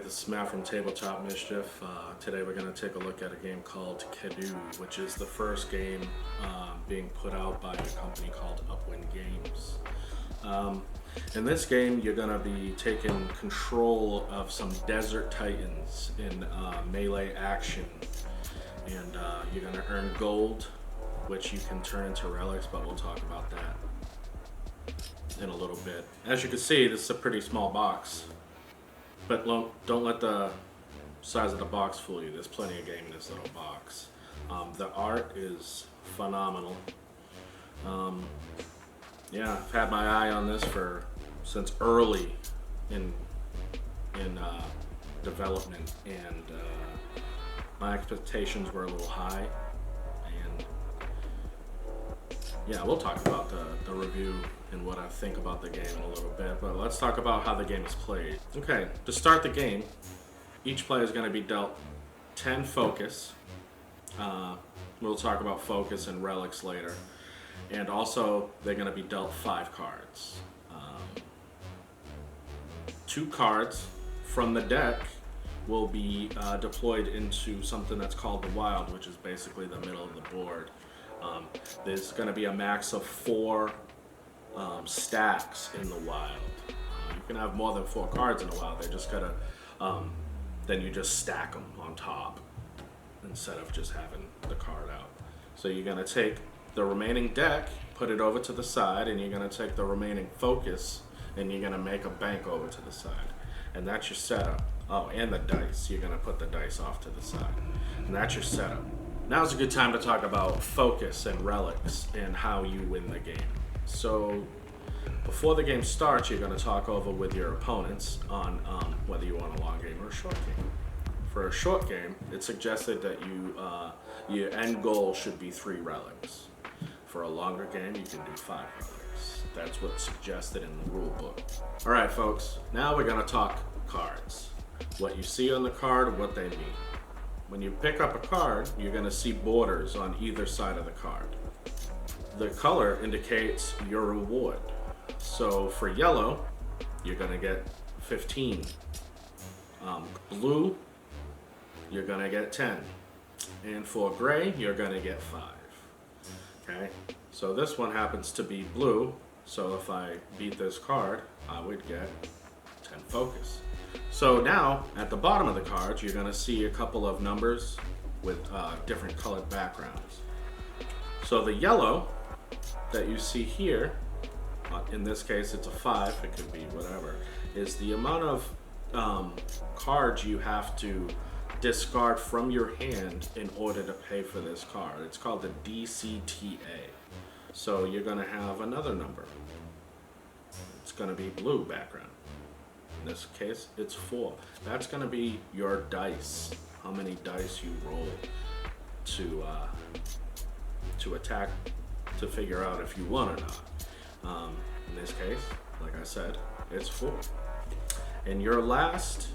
this is Matt from Tabletop Mischief. Today we're going to take a look at a game called Khedu, which is the first game being put out by a company called Upwind Games. In this game, you're going to be taking control of some desert titans in melee action, and you're going to earn gold, which you can turn into relics, but we'll talk about that in a little bit. As you can see, this is a pretty small box. But don't let the size of the box fool you. There's plenty of game in this little box. The art is phenomenal. Yeah, I've had my eye on this since early in development, and my expectations were a little high. And yeah, we'll talk about the review and what I think about the game in a little bit, but let's talk about how the game is played. Okay, to start the game, each player is going to be dealt 10 focus. We'll talk about focus and relics later. And also, they're going to be dealt 5 cards. 2 cards from the deck will be deployed into something that's called the wild, which is basically the middle of the board. There's going to be a max of 4 stacks in the wild. You can have more than 4 cards in the wild. They just gotta, then you just stack them on top instead of just having the card out. So you're gonna take the remaining deck, put it over to the side, and you're gonna take the remaining focus, and you're gonna make a bank over to the side. And that's your setup. Oh, and the dice. You're gonna put the dice off to the side. And that's your setup. Now's a good time to talk about focus and relics and how you win the game. So before the game starts, you're going to talk over with your opponents on whether you want a long game or a short game. For a short game, it's suggested that your end goal should be 3 relics. For a longer game, you can do 5 relics. That's what's suggested in the rule book. All right, folks, now we're going to talk cards. What you see on the card, what they mean. When you pick up a card, you're going to see borders on either side of the card. The color indicates your reward. So for yellow, you're gonna get 15. Blue, you're gonna get 10. And for gray, you're gonna get 5. Okay, so this one happens to be blue. So if I beat this card, I would get 10 focus. So now, at the bottom of the cards, you're gonna see a couple of numbers with different colored backgrounds. So the yellow that you see here, in this case it's a 5, it could be whatever, is the amount of cards you have to discard from your hand in order to pay for this card. It's called the DCTA. So you're going to have another number. It's going to be blue background. In this case, it's 4. That's going to be your dice, how many dice you roll to attack, to figure out if you won or not. In this case, like I said, it's 4. And your last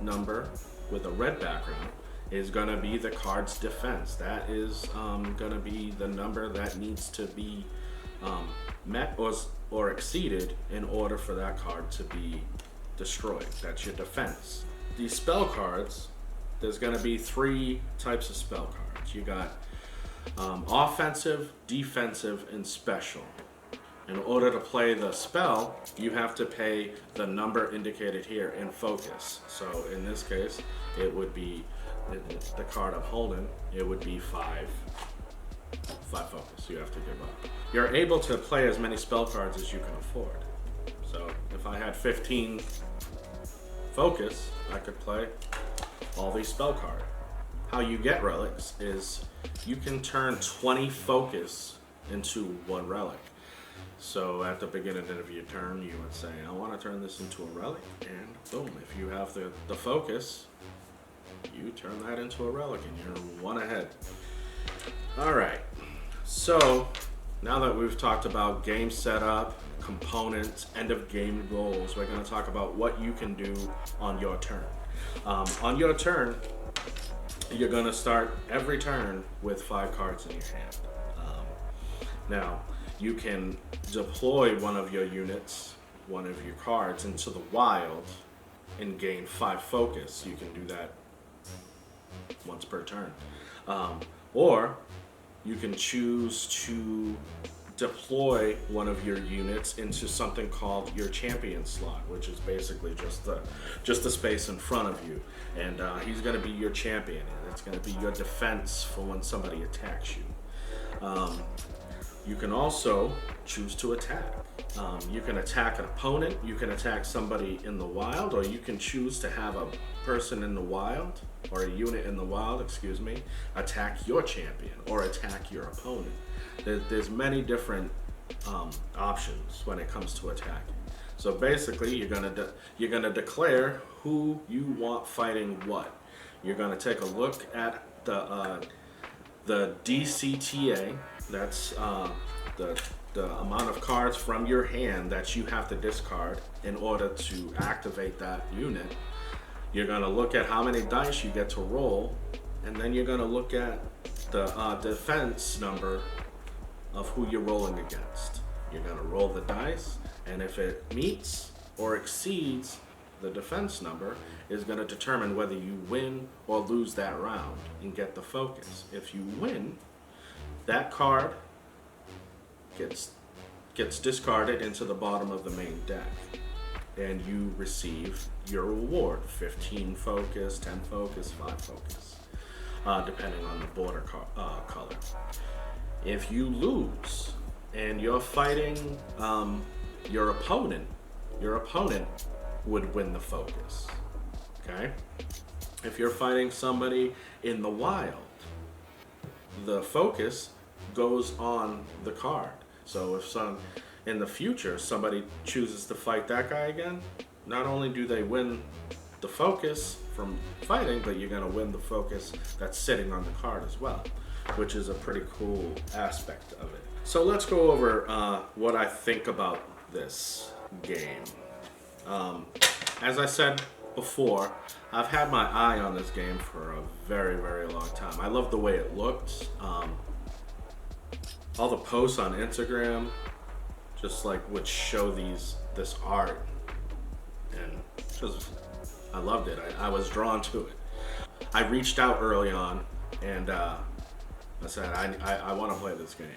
number with a red background is going to be the card's defense. That is going to be the number that needs to be met or exceeded in order for that card to be destroyed. That's your defense. These spell cards, there's going to be 3 types of spell cards. You got offensive, defensive, and special. In order to play the spell, you have to pay the number indicated here in focus. So in this case, it would be the card I'm holding, it would be 5 focus you have to give up. You're able to play as many spell cards as you can afford. So if I had 15 focus, I could play all these spell cards. How you get relics is you can turn 20 focus into 1 relic. So at the beginning of your turn, you would say, I want to turn this into a relic, and boom, if you have the focus, you turn that into a relic and you're 1 ahead. Alright, so now that we've talked about game setup, components, end of game goals, we're going to talk about what you can do on your turn. On your turn, you're going to start every turn with 5 cards in your hand. Now, you can deploy one of your units, one of your cards into the wild and gain 5 focus. You can do that once per turn. Or you can choose to deploy one of your units into something called your champion slot, which is basically just the space in front of you, and he's going to be your champion, and it's going to be your defense for when somebody attacks you. You can also choose to attack. You can attack an opponent, you can attack somebody in the wild, or you can choose to have a person in the wild, or a unit in the wild, excuse me, attack your champion or attack your opponent. There's many different options when it comes to attacking. So basically, you're gonna declare who you want fighting what. You're gonna take a look at the DCTA. That's the amount of cards from your hand that you have to discard in order to activate that unit. You're gonna look at how many dice you get to roll, and then you're gonna look at the defense number of who you're rolling against. You're gonna roll the dice, and if it meets or exceeds the defense number, is gonna determine whether you win or lose that round and get the focus. If you win, that card gets discarded into the bottom of the main deck, and you receive your reward: 15 focus, 10 focus, 5 focus, depending on the border color. If you lose and you're fighting your opponent would win the focus. Okay? If you're fighting somebody in the wild, the focus goes on the card. So if in the future somebody chooses to fight that guy again, not only do they win the focus from fighting, but you're going to win the focus that's sitting on the card as well, which is a pretty cool aspect of it. So let's go over what I think about this game. As I said before, I've had my eye on this game for a very, very long time. I love the way it looked. All the posts on Instagram just like would show this art, and just I loved it. I was drawn to it. I reached out early on, and I said I want to play this game.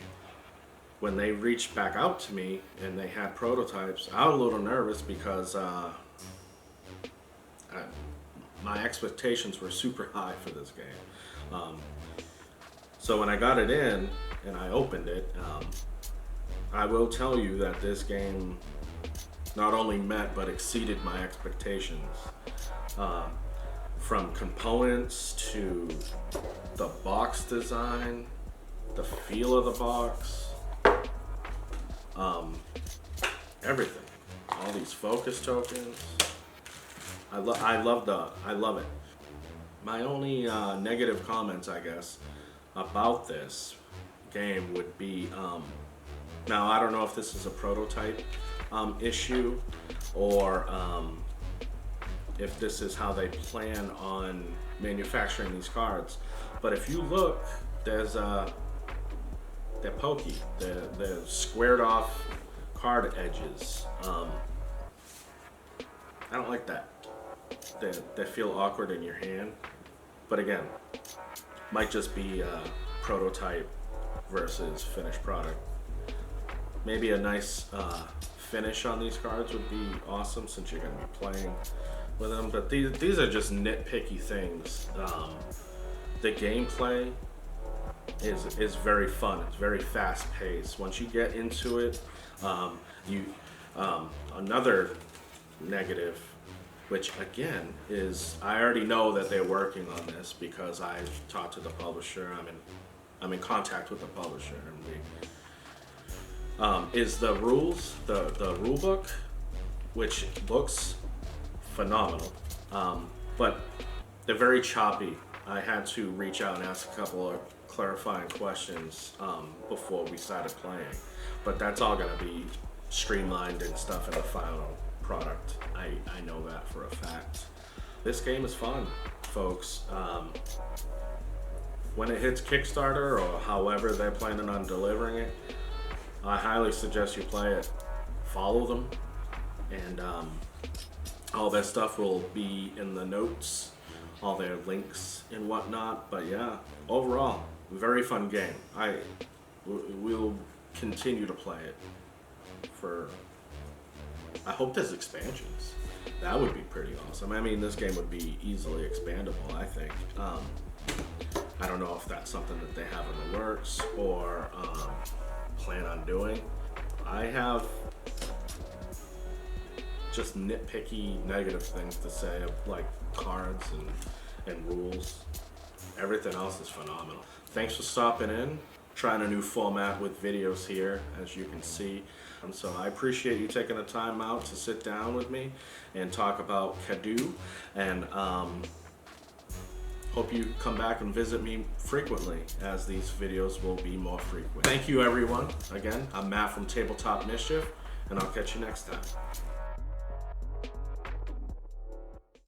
When they reached back out to me and they had prototypes, I was a little nervous because my expectations were super high for this game. So when I got it in and I opened it, I will tell you that this game not only met but exceeded my expectations. From components to the box design, the feel of the box, everything. All these focus tokens. I love it. My only negative comments, I guess, about this game would be, now I don't know if this is a prototype issue, or if this is how they plan on manufacturing these cards. But if you look, there's they're pokey. They're squared off card edges. I don't like that. They feel awkward in your hand. But again, might just be prototype versus finished product. Maybe a nice finish on these cards would be awesome, since you're going to be playing with them. But these are just nitpicky things. The gameplay is very fun. It's very fast paced. Once you get into it, another negative, which again is, I already know that they're working on this because I've talked to the publisher. I'm in contact with the publisher, and is the rules, the rule book, which looks phenomenal, but they're very choppy. I had to reach out and ask a couple of clarifying questions before we started playing, but that's all going to be streamlined and stuff in the final product. I know that for a fact. This game is fun, folks. When it hits Kickstarter, or however they're planning on delivering it, I highly suggest you play it. Follow them, and All their stuff will be in the notes, all their links and whatnot. But yeah, overall, very fun game. We'll continue to play it for. I hope there's expansions. That would be pretty awesome. I mean, this game would be easily expandable, I think. I don't know if that's something that they have in the works or plan on doing. I have just nitpicky negative things to say of like cards and rules. Everything else is phenomenal. Thanks for stopping in. Trying a new format with videos here, as you can see. And so I appreciate you taking the time out to sit down with me and talk about Khedu. And hope you come back and visit me frequently, as these videos will be more frequent. Thank you, everyone. Again, I'm Matt from Tabletop Mischief, and I'll catch you next time.